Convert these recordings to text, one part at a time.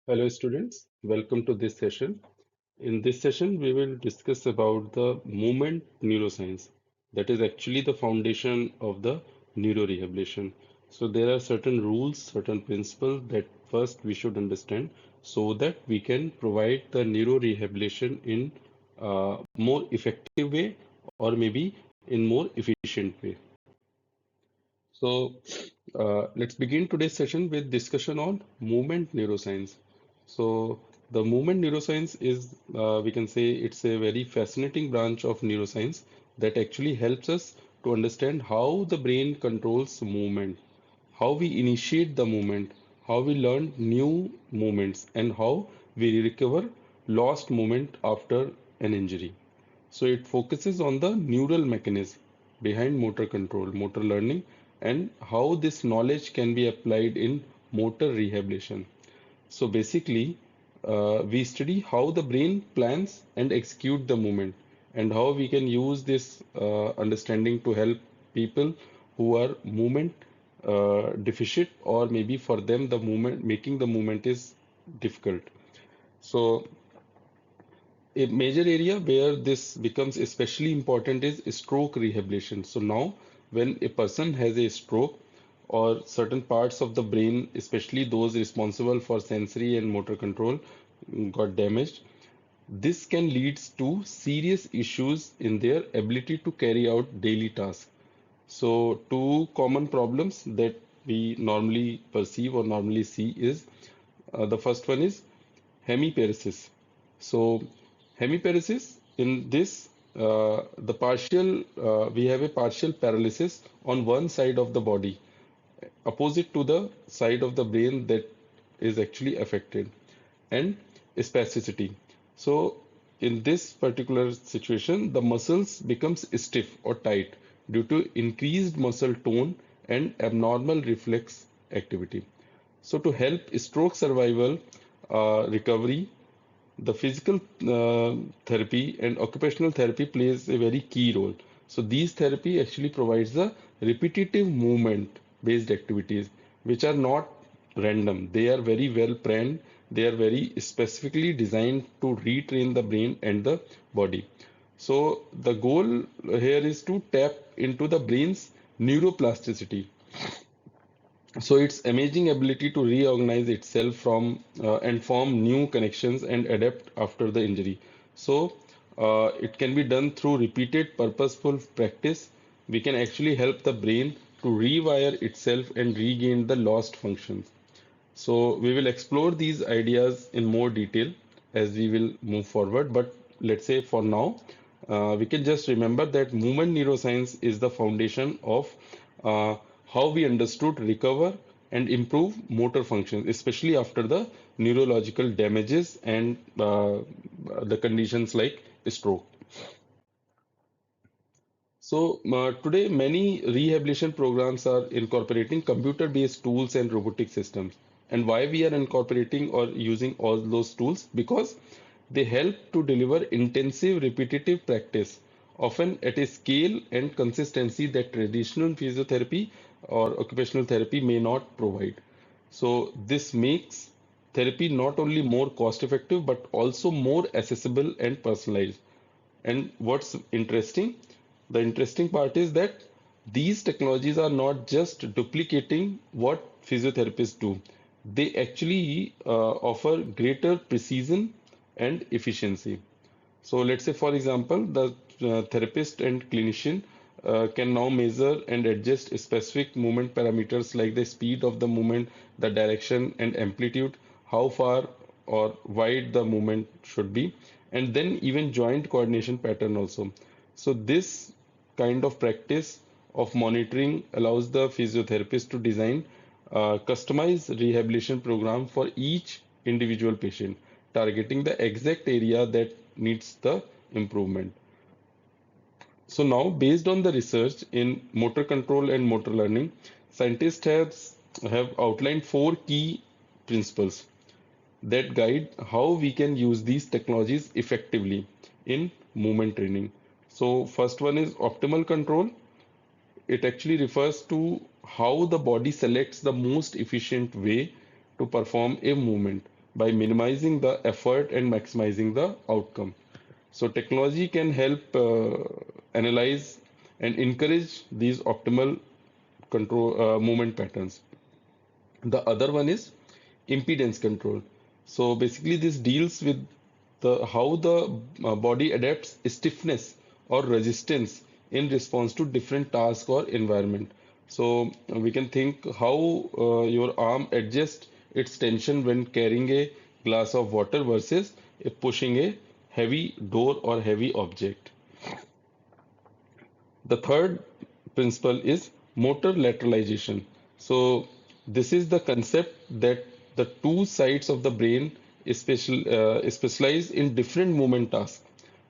Hello students, welcome to this session. In this session, we will discuss about the movement neuroscience. That is actually the foundation of the neurorehabilitation. So there are certain rules, certain principles that first we should understand so that we can provide the neurorehabilitation in a more effective way or maybe in more efficient way. So let's begin today's session with discussion on movement neuroscience. So the movement neuroscience is, we can say it's a very fascinating branch of neuroscience that actually helps us to understand how the brain controls movement, how we initiate the movement, how we learn new movements, and how we recover lost movement after an injury. So it focuses on the neural mechanism behind motor control, motor learning, and how this knowledge can be applied in motor rehabilitation. So basically, we study how the brain plans and execute the movement, and how we can use this understanding to help people who are movement deficient, or maybe for them the movement making the movement is difficult. So a major area where this becomes especially important is stroke rehabilitation. So now, when a person has a stroke or certain parts of the brain, especially those responsible for sensory and motor control, got damaged, this can lead to serious issues in their ability to carry out daily tasks. So, two common problems that we normally perceive or normally see is the first one is hemiparesis. So hemiparesis, in this, we have a partial paralysis on one side of the body, opposite to the side of the brain that is actually affected, and spasticity. So in this particular situation, the muscles becomes stiff or tight due to increased muscle tone and abnormal reflex activity. So to help stroke survival, recovery, the physical therapy and occupational therapy plays a very key role. So these therapy actually provides the repetitive movement based activities which are not random. They are very well planned. They are very specifically designed to retrain the brain and the body. So the goal here is to tap into the brain's neuroplasticity, so its amazing ability to reorganize itself from and form new connections and adapt after the injury. So it can be done through repeated purposeful practice. We can actually help the brain to rewire itself and regain the lost functions. So we will explore these ideas in more detail as we will move forward. But let's say for now, we can just remember that movement neuroscience is the foundation of uh, how we understood, recover, and improve motor functions, especially after the neurological damages and the conditions like stroke. So today, many rehabilitation programs are incorporating computer-based tools and robotic systems. And why we are incorporating or using all those tools? Because they help to deliver intensive, repetitive practice, often at a scale and consistency that traditional physiotherapy or occupational therapy may not provide. So this makes therapy not only more cost-effective but also more accessible and personalized. And what's interesting? The interesting part is that these technologies are not just duplicating what physiotherapists do. They actually offer greater precision and efficiency. So let's say, for example, the therapist and clinician can now measure and adjust specific movement parameters like the speed of the movement, the direction and amplitude, how far or wide the movement should be, and then even joint coordination pattern also. So this kind of practice of monitoring allows the physiotherapist to design a customized rehabilitation program for each individual patient, targeting the exact area that needs the improvement. So now, based on the research in motor control and motor learning, scientists have outlined four key principles that guide how we can use these technologies effectively in movement training. So first one is optimal control. It actually refers to how the body selects the most efficient way to perform a movement. by minimizing the effort and maximizing the outcome. So technology can help analyze and encourage these optimal control movement patterns. The other one is impedance control. So basically this deals with the how the body adapts stiffness or resistance in response to different task or environment. So we can think how your arm adjusts its tension when carrying a glass of water versus pushing a heavy door or heavy object. The third principle is motor lateralization. So this is the concept that the two sides of the brain is specialize in different movement tasks.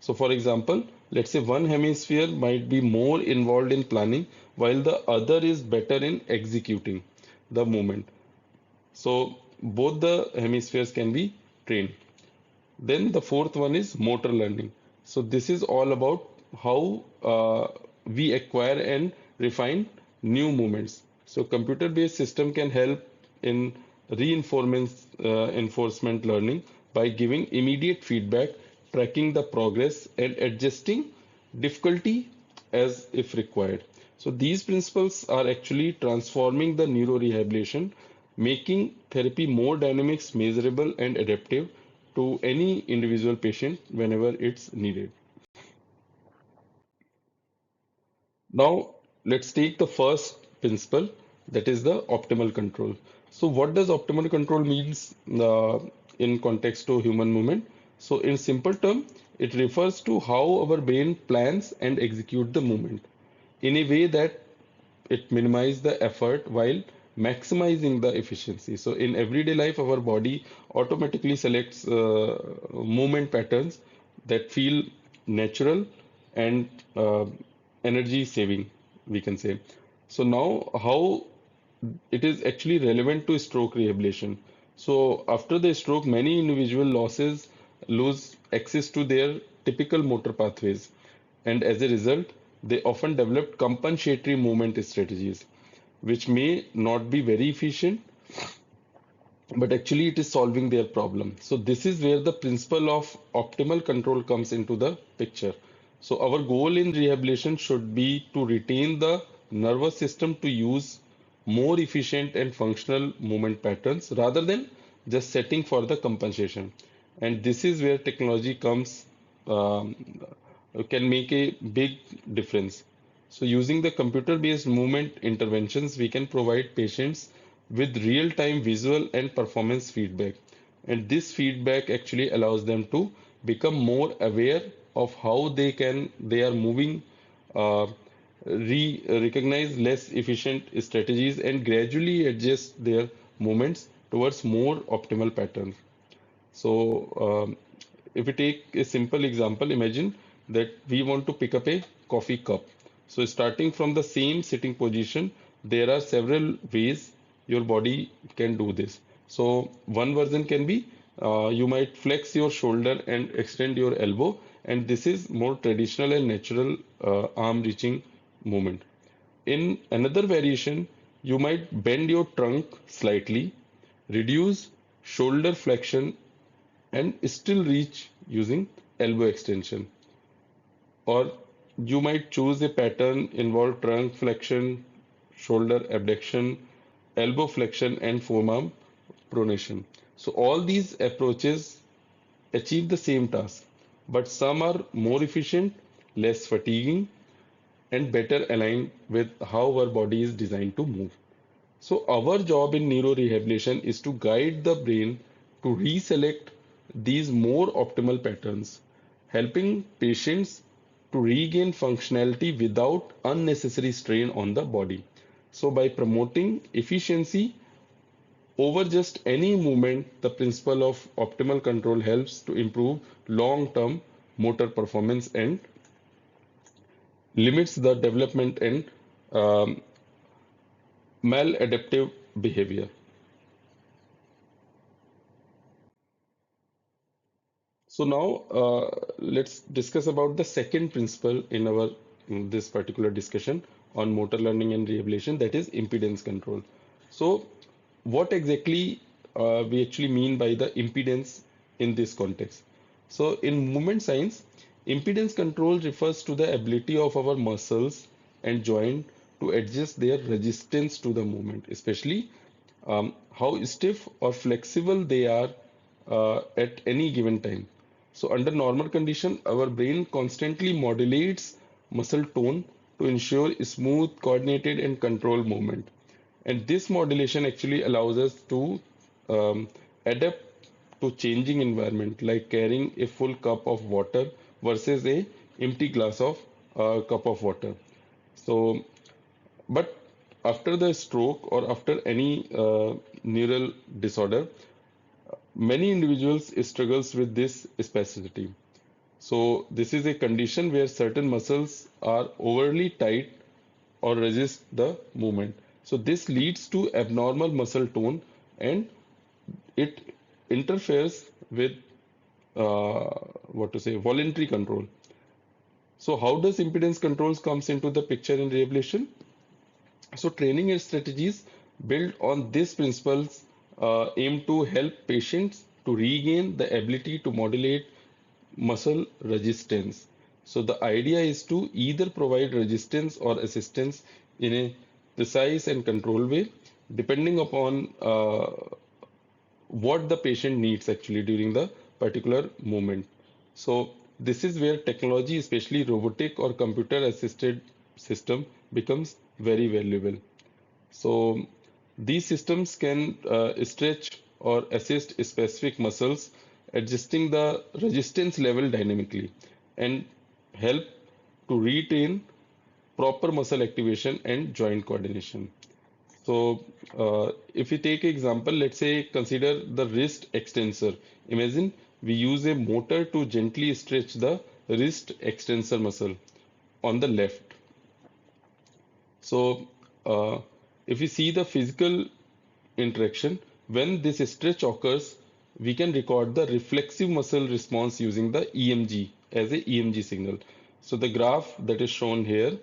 So for example, let's say one hemisphere might be more involved in planning while the other is better in executing the movement. So both the hemispheres can be trained. Then the fourth one is motor learning. So this is all about how we acquire and refine new movements. So computer-based system can help in reinforcement enforcement learning by giving immediate feedback, tracking the progress, and adjusting difficulty as if required. So these principles are actually transforming the neurorehabilitation, making therapy more dynamics, measurable, and adaptive to any individual patient whenever it's needed. Now, let's take the first principle, that is the optimal control. So, what does optimal control means in context to human movement? So, in simple term, it refers to how our brain plans and execute the movement in a way that it minimizes the effort while maximizing the efficiency. So in everyday life, our body automatically selects movement patterns that feel natural and energy saving, we can say. So now how it is actually relevant to stroke rehabilitation. So after the stroke, many individual losses lose access to their typical motor pathways, and as a result, they often develop compensatory movement strategies, which may not be very efficient, but actually it is solving their problem. So this is where the principle of optimal control comes into the picture. So our goal in rehabilitation should be to retain the nervous system to use more efficient and functional movement patterns rather than just setting for the compensation. And this is where technology comes um, can make a big difference. So using the computer-based movement interventions, we can provide patients with real-time visual and performance feedback. And this feedback actually allows them to become more aware of how they are moving, uh, recognize less efficient strategies, and gradually adjust their movements towards more optimal patterns. So, if we take a simple example, imagine that we want to pick up a coffee cup. So, starting from the same sitting position, there are several ways your body can do this. So, one version can be you might flex your shoulder and extend your elbow, and this is more traditional and natural arm reaching movement. In another variation, you might bend your trunk slightly, reduce shoulder flexion and still reach using elbow extension. Or you might choose a pattern involve trunk flexion, shoulder abduction, elbow flexion, and forearm pronation. So all these approaches achieve the same task, but some are more efficient, less fatiguing, and better aligned with how our body is designed to move. So our job in neurorehabilitation is to guide the brain to reselect these more optimal patterns, helping patients to regain functionality without unnecessary strain on the body. So by promoting efficiency over just any movement, the principle of optimal control helps to improve long-term motor performance and limits the development and um, maladaptive behavior. So now let's discuss about the second principle in our in this particular discussion on motor learning and rehabilitation, that is impedance control. So what exactly we actually mean by the impedance in this context. So in movement science, impedance control refers to the ability of our muscles and joint to adjust their resistance to the movement, especially how stiff or flexible they are at any given time. So under normal condition, our brain constantly modulates muscle tone to ensure smooth, coordinated, and controlled movement. And this modulation actually allows us to um, adapt to changing environment, like carrying a full cup of water versus a empty glass of cup of water. So, but after the stroke or after any neural disorder, many individuals struggles with this spasticity. So this is a condition where certain muscles are overly tight or resist the movement. So this leads to abnormal muscle tone and it interferes with uh, what to say voluntary control. So how does impedance controls comes into the picture in rehabilitation? So training and strategies built on these principles aim to help patients to regain the ability to modulate muscle resistance. So the idea is to either provide resistance or assistance in a precise and controlled way, depending upon what the patient needs actually during the particular moment. So this is where technology, especially robotic or computer assisted system, becomes very valuable. So these systems can stretch or assist specific muscles, adjusting the resistance level dynamically and help to retain proper muscle activation and joint coordination. So if we take example, let's say consider the wrist extensor. Imagine we use a motor to gently stretch the wrist extensor muscle on the left. So uh, if we see the physical interaction, when this stretch occurs, we can record the reflexive muscle response using the EMG as a EMG signal. So the graph that is shown here,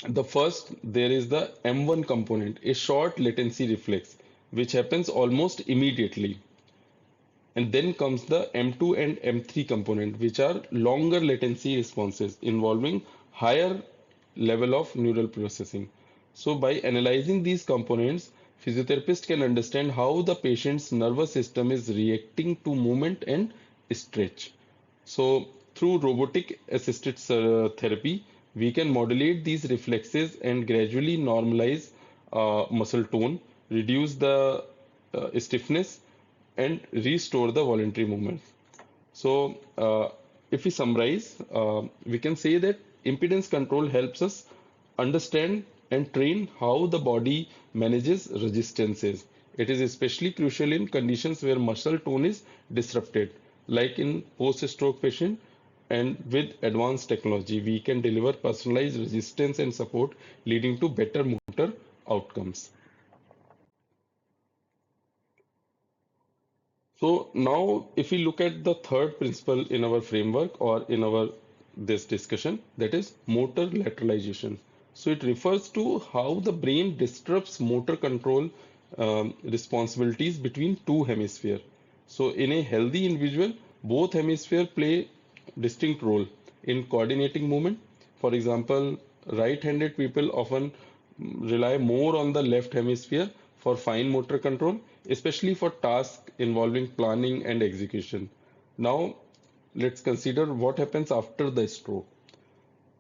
the first there is the M1 component, a short latency reflex, which happens almost immediately. And then comes the M2 and M3 component, which are longer latency responses involving higher level of neural processing. So by analyzing these components, physiotherapist can understand how the patient's nervous system is reacting to movement and stretch. So through robotic assisted therapy, we can modulate these reflexes and gradually normalize muscle tone, reduce the stiffness, and restore the voluntary movements. So, if we summarize, we can say that impedance control helps us understand and train how the body manages resistances. It is especially crucial in conditions where muscle tone is disrupted, like in post-stroke patient. And with advanced technology, we can deliver personalized resistance and support, leading to better motor outcomes. So now if we look at the third principle in our framework or in our this discussion, that is motor lateralization. So it refers to how the brain disrupts motor control responsibilities between two hemispheres. So in a healthy individual, both hemispheres play distinct role in coordinating movement. For example, right-handed people often rely more on the left hemisphere for fine motor control, especially for tasks involving planning and execution. Now, let's consider what happens after the stroke.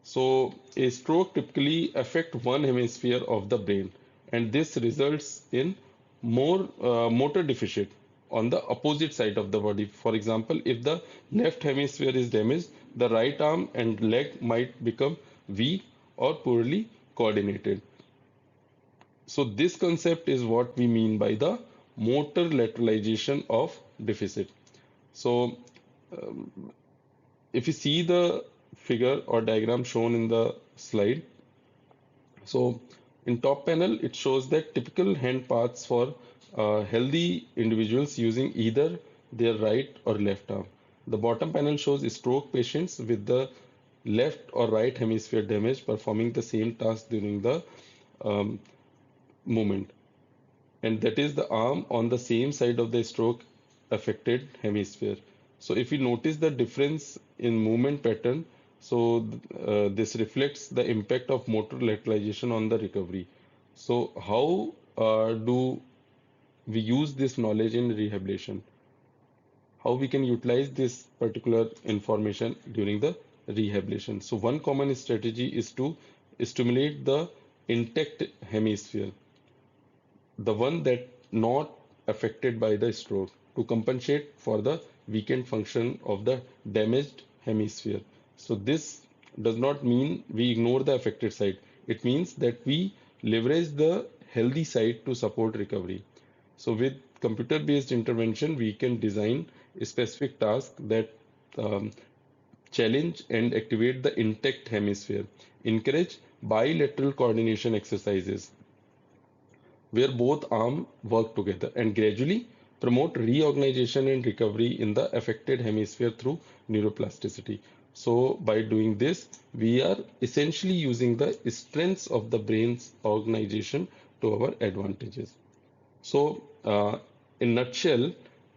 So, a stroke typically affects one hemisphere of the brain, and this results in more motor deficit on the opposite side of the body. For example, if the left hemisphere is damaged, the right arm and leg might become weak or poorly coordinated. So this concept is what we mean by the motor lateralization of deficit. So if you see the figure or diagram shown in the slide, so in top panel it shows that typical hand paths for healthy individuals using either their right or left arm. The bottom panel shows stroke patients with the left or right hemisphere damage performing the same task during the um, movement. and that is the arm on the same side of the stroke affected hemisphere. So if you notice the difference in movement pattern, so this reflects the impact of motor lateralization on the recovery. So how do we use this knowledge in rehabilitation? How we can utilize this particular information during the rehabilitation? So one common strategy is to stimulate the intact hemisphere, the one that not affected by the stroke, to compensate for the weakened function of the damaged hemisphere. So this does not mean we ignore the affected side. It means that we leverage the healthy side to support recovery. So with computer-based intervention, we can design a specific task that um, challenge and activate the intact hemisphere, encourage bilateral coordination exercises where both arms work together, and gradually promote reorganization and recovery in the affected hemisphere through neuroplasticity. So by doing this, we are essentially using the strengths of the brain's organization to our advantages. So in nutshell,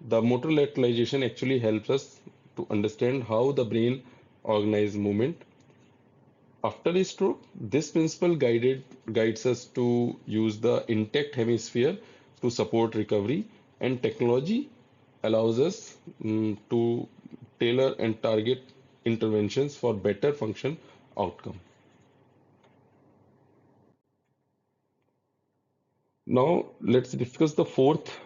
the motor lateralization actually helps us to understand how the brain organizes movement after a stroke. This principle guides us to use the intact hemisphere to support recovery, and technology allows us to tailor and target interventions for better function outcome. Now let's discuss the fourth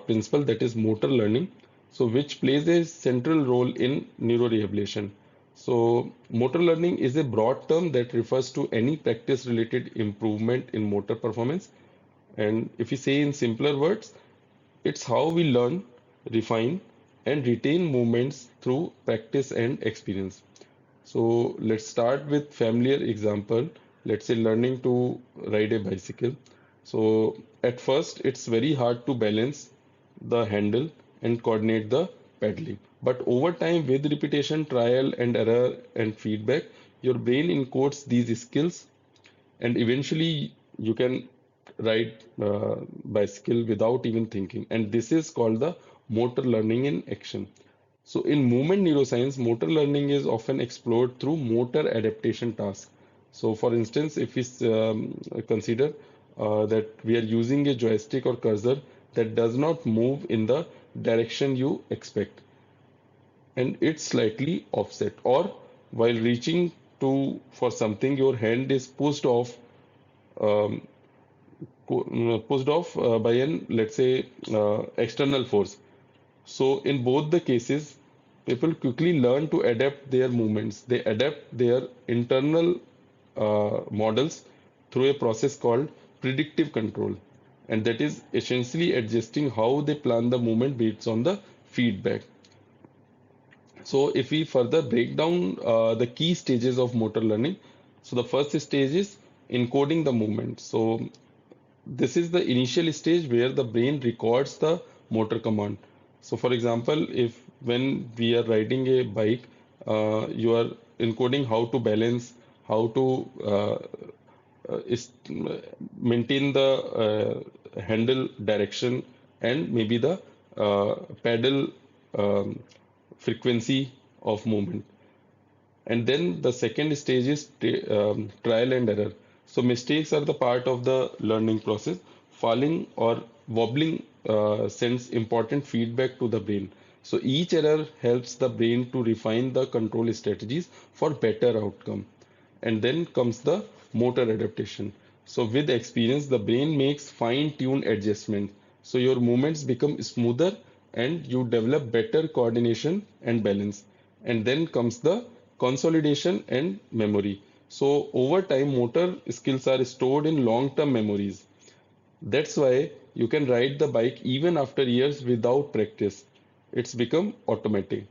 principle, that is motor learning. So which plays a central role in neurorehabilitation. So motor learning is a broad term that refers to any practice related improvement in motor performance. And if we say in simpler words, it's how we learn, refine, and retain movements through practice and experience. So let's start with familiar example. Let's say learning to ride a bicycle. So at first it's very hard to balance the handle and coordinate the pedaling. But over time, with repetition, trial and error and feedback, your brain encodes these skills, and eventually you can ride bicycle without even thinking. And this is called the motor learning in action. So in movement neuroscience, motor learning is often explored through motor adaptation tasks. So for instance, if we consider that we are using a joystick or cursor that does not move in the direction you expect, and it's slightly offset, or while reaching to for something, your hand is um, pushed off by an, let's say, external force. So in both the cases, people quickly learn to adapt their movements. They adapt their internal models through a process called predictive control. And that is essentially adjusting how they plan the movement based on the feedback. So if we further break down the key stages of motor learning, so the first stage is encoding the movement. So this is the initial stage where the brain records the motor command. So for example, if when we are riding a bike, you are encoding how to balance, how to is, maintain the handle direction, and maybe the pedal um, frequency of movement. And then the second stage is trial and error. So mistakes are the part of the learning process. Falling or wobbling sends important feedback to the brain. So each error helps the brain to refine the control strategies for better outcome. And then comes the motor adaptation. So with experience, the brain makes fine-tuned adjustments. So your movements become smoother and you develop better coordination and balance. And then comes the consolidation and memory. So over time, motor skills are stored in long-term memories. That's why you can ride the bike even after years without practice. It's become automatic.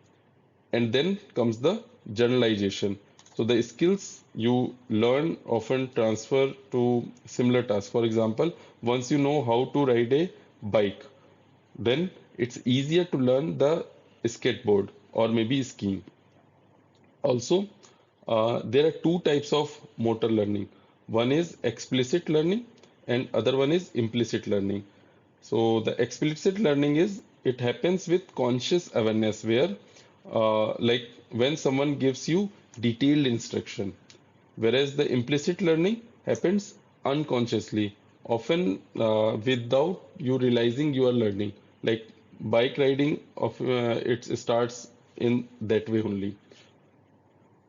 And then comes the generalization. So the skills you learn often transfer to similar tasks. For example, once you know how to ride a bike, then it's easier to learn the skateboard or maybe skiing. Also, there are two types of motor learning. One is explicit learning and other one is implicit learning. So the explicit learning is it happens with conscious awareness where like when someone gives you detailed instruction, whereas the implicit learning happens unconsciously, often without you realizing you are learning. Like bike riding of it starts in that way only.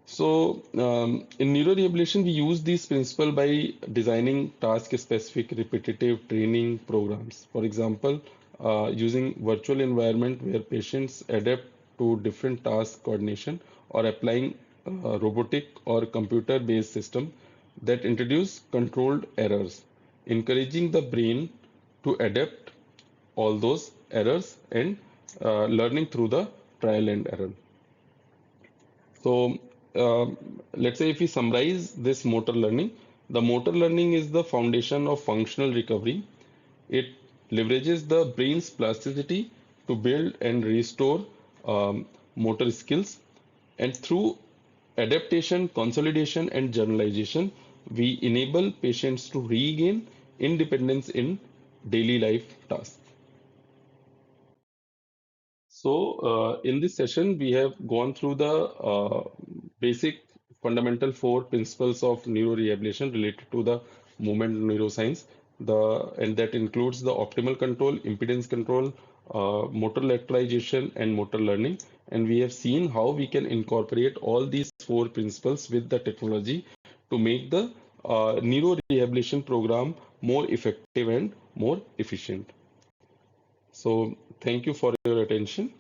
So, in neurorehabilitation, we use these principles by designing task-specific repetitive training programs. For example, using virtual environment where patients adapt to different task coordination or applying robotic or computer-based system that introduce controlled errors, encouraging the brain to adapt all those errors and learning through the trial and error. So, let's say if we summarize this motor learning, the motor learning is the foundation of functional recovery. It leverages the brain's plasticity to build and restore motor skills. And through adaptation, consolidation, and generalization, we enable patients to regain independence in daily life tasks. So, in this session, we have gone through the basic fundamental four principles of neurorehabilitation related to the movement neuroscience. And that includes the optimal control, impedance control, motor lateralization, and motor learning. And we have seen how we can incorporate all these four principles with the technology to make the neurorehabilitation program more effective and more efficient. So, thank you for your attention.